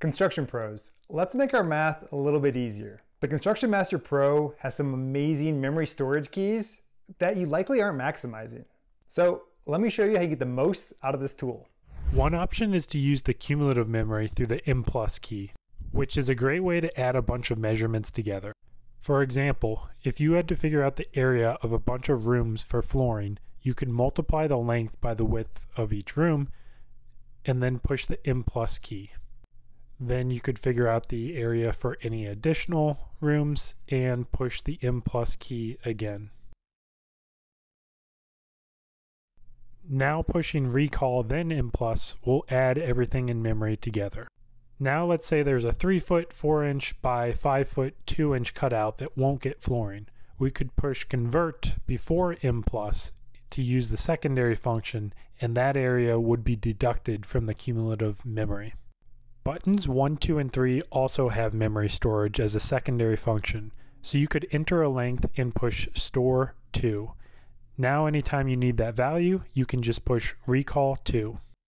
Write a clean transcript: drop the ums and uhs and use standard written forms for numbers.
Construction pros, let's make our math a little bit easier. The Construction Master Pro has some amazing memory storage keys that you likely aren't maximizing. So let me show you how you get the most out of this tool. One option is to use the cumulative memory through the M+ key, which is a great way to add a bunch of measurements together. For example, if you had to figure out the area of a bunch of rooms for flooring, you could multiply the length by the width of each room and then push the M+ key. Then you could figure out the area for any additional rooms and push the M+ key again. Now pushing recall then M+ will add everything in memory together. Now let's say there's a 3 foot 4 inch by 5 foot 2 inch cutout that won't get flooring. We could push convert before M+ to use the secondary function, and that area would be deducted from the cumulative memory. Buttons 1, 2, and 3 also have memory storage as a secondary function, so you could enter a length and push store 2. Now anytime you need that value, you can just push recall 2.